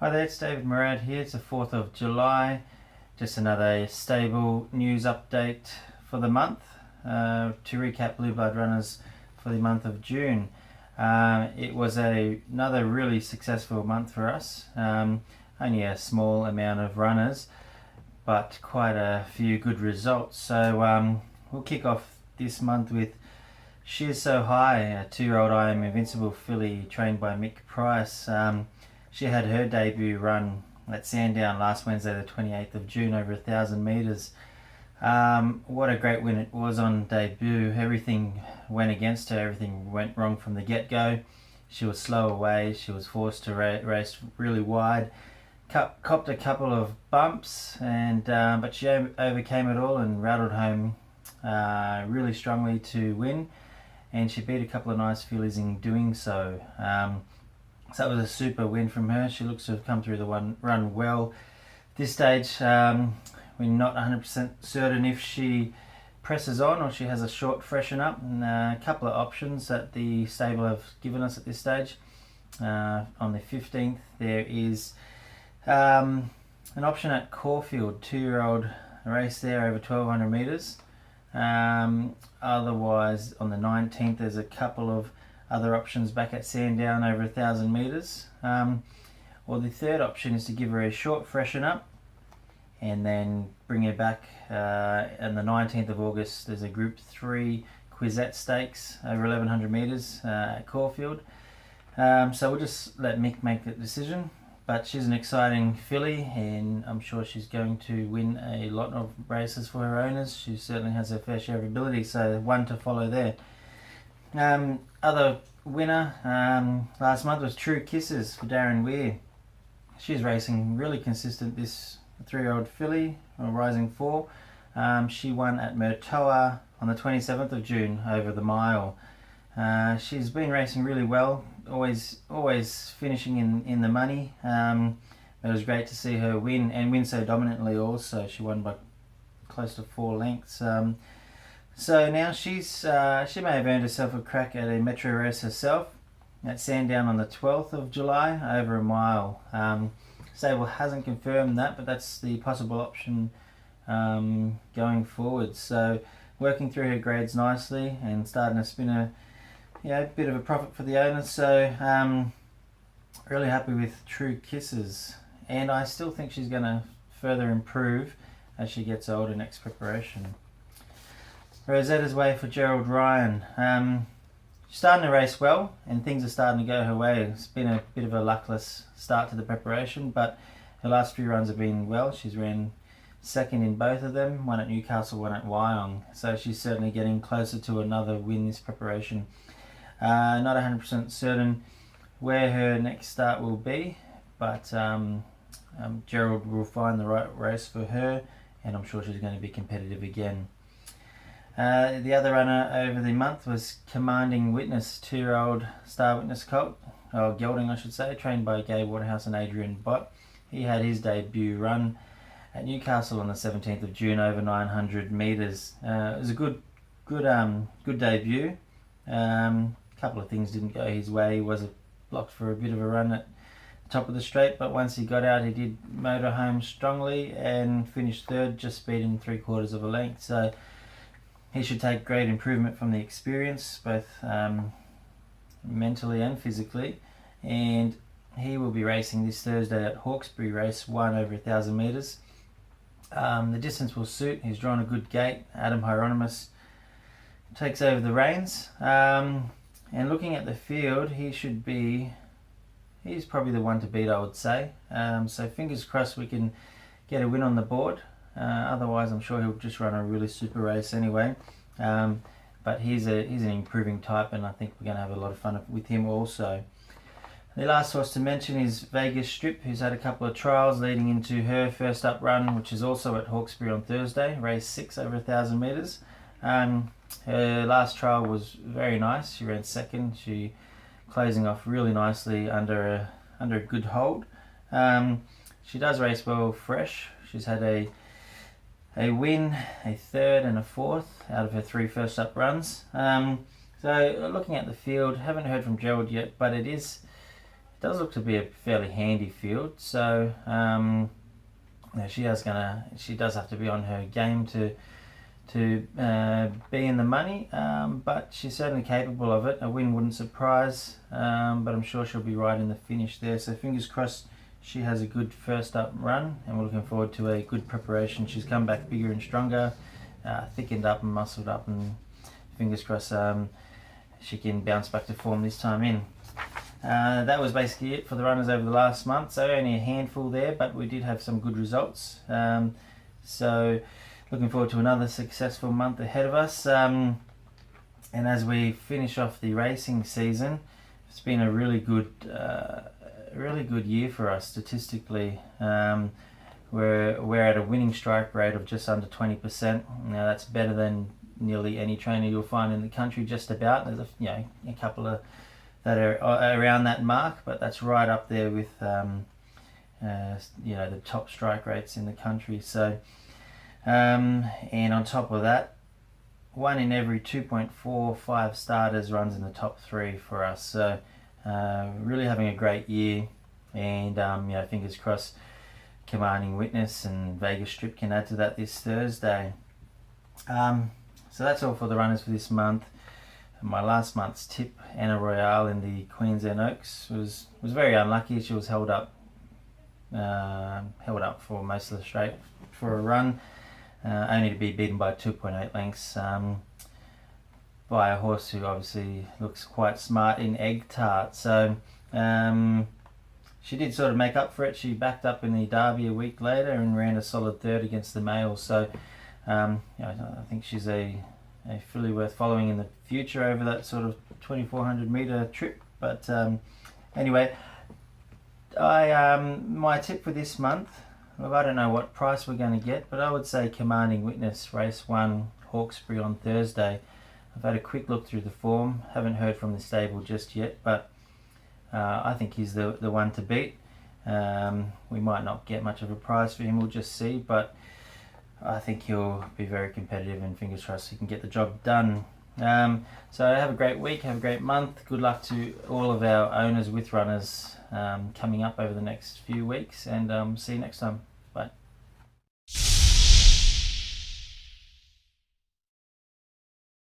Hi there, it's David Mourad here. It's the 4th of July. Just another stable news update for the month. To recap Blue Blood runners for the month of June. It was another really successful month for us. Only a small amount of runners, but quite a few good results. So we'll kick off this month with She's So High, a 2-year-old I Am Invincible filly trained by Mick Price. She had her debut run at Sandown last Wednesday, the 28th of June, over 1,000 metres. What a great win it was on debut. Everything went against her, everything went wrong from the get-go. She was slow away, she was forced to race really wide, copped a couple of bumps, and but she overcame it all and rattled home really strongly to win, and she beat a couple of nice fillies in doing so. So that was a super win from her. She looks to have come through the run well. At this stage, we're not 100% certain if she presses on or she has a short freshen up. And a couple of options that the stable have given us at this stage. On the 15th, there is an option at Caulfield, 2-year-old race there over 1,200 metres. Otherwise, on the 19th, there's a couple of other options back at Sandown over 1,000 metres. Or the third option is to give her a short freshen up and then bring her back on the 19th of August. There's a Group 3 Quizette Stakes over 1,100 metres at Caulfield. So we'll just let Mick make that decision. But she's an exciting filly, and I'm sure she's going to win a lot of races for her owners. She certainly has her fair share of ability, so one to follow there. Other winner last month was True Kisses for Darren Weir. She's racing really consistent, this 3-year-old filly, Rising 4. She won at Murtoa on the 27th of June over the mile. She's been racing really well, always finishing in the money. It was great to see her win, and win so dominantly also. She won by close to 4 lengths. So now she may have earned herself a crack at a metro race herself at Sandown on the 12th of July over a mile. Stable hasn't confirmed that, but that's the possible option going forward. So working through her grades nicely and starting to spin a bit of a profit for the owners. So really happy with True Kisses, and I still think she's going to further improve as she gets older next preparation. Rosetta's Way for Gerald Ryan. She's starting to race well, and things are starting to go her way. It's been a bit of a luckless start to the preparation, but her last few runs have been well. She's ran second in both of them, one at Newcastle, one at Wyong. So she's certainly getting closer to another win this preparation. Not 100% certain where her next start will be, but Gerald will find the right race for her, and I'm sure she's going to be competitive again. The other runner over the month was Commanding Witness, 2-year-old Star Witness colt, or gelding I should say, trained by Gay Waterhouse and Adrian Bott. He had his debut run at Newcastle on the 17th of June over 900 metres. It was a good debut. Couple of things didn't go his way. He was blocked for a bit of a run at the top of the straight, but once he got out, he did motor home strongly and finished third, just beating 3/4 of a length. So he should take great improvement from the experience, both mentally and physically, and he will be racing this Thursday at Hawkesbury Race 1 over 1,000 metres. The distance will suit. He's drawn a good gate. Adam Hieronymus takes over the reins. And looking at the field, he's probably the one to beat, I would say. So fingers crossed we can get a win on the board. Otherwise, I'm sure he'll just run a really super race anyway. But he's an improving type, and I think we're going to have a lot of fun with him also. The last horse to mention is Vegas Strip, who's had a couple of trials leading into her first up run, which is also at Hawkesbury on Thursday, race 6 over 1,000 metres. Her last trial was very nice. She ran second. She closing off really nicely under a good hold. She does race well fresh. She's had a win, a third and a fourth out of her 3 first up runs. So looking at the field, haven't heard from Gerald yet, but it is does look to be a fairly handy field. So she does have to be on her game to be in the money, but she's certainly capable of it. A win wouldn't surprise, but I'm sure she'll be right in the finish there. So fingers crossed she has a good first up run, and we're looking forward to a good preparation. She's come back bigger and stronger, thickened up and muscled up, and fingers crossed she can bounce back to form this time in. That was basically it for the runners over the last month. So only a handful there, but we did have some good results. So looking forward to another successful month ahead of us. And as we finish off the racing season, it's been a really good year for us statistically. We're at a winning strike rate of just under 20%. Now that's better than nearly any trainer you'll find in the country. Just about. There's a couple of that are around that mark, but that's right up there with the top strike rates in the country. So and on top of that, 1 in every 2.45 starters runs in the top 3 for us. So really having a great year, and fingers crossed Commanding Witness and Vegas Strip can add to that this Thursday. So that's all for the runners for this month. My last month's tip, Anna Royale in the Queensland Oaks, was very unlucky. She was held up for most of the straight for a run, only to be beaten by 2.8 lengths by a horse who obviously looks quite smart in Egg Tart. So she did sort of make up for it. She backed up in the Derby a week later and ran a solid third against the males. So I think she's a filly worth following in the future over that sort of 2,400 metre trip. But anyway, my tip for this month, look, I don't know what price we're going to get, but I would say Commanding Witness, race 1, Hawkesbury on Thursday. I've had a quick look through the form, haven't heard from the stable just yet, but I think he's the one to beat. We might not get much of a prize for him, we'll just see, but I think he'll be very competitive, and fingers crossed he can get the job done. So have a great week, have a great month. Good luck to all of our owners with runners coming up over the next few weeks, and see you next time.